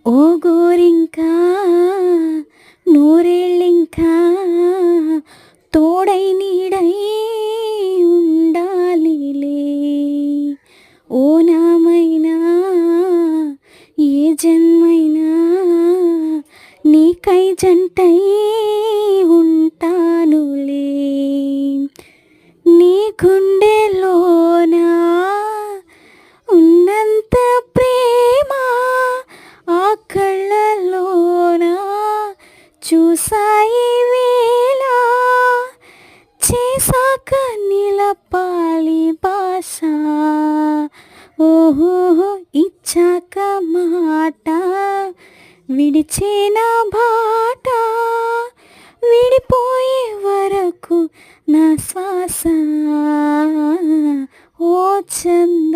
ఓ గోరింకా నూరేళ్ళింకా తోడై నీడై ఉండాలిలే. ఓ నామైనా ఏ జన్మైనా నీకై జంటై ఉంటానులే. నీ గుండెలోనా ఉన్నంత ప్రేమ ఆ కళ్ళలోన చూసాయి వేళ. చేసాక నిలపాలి భాష, ఓహో ఇచ్చాక మాట. విడిచేన బాట విడిపోయే వరకు నా శ్వాస. ఓ చంద్ర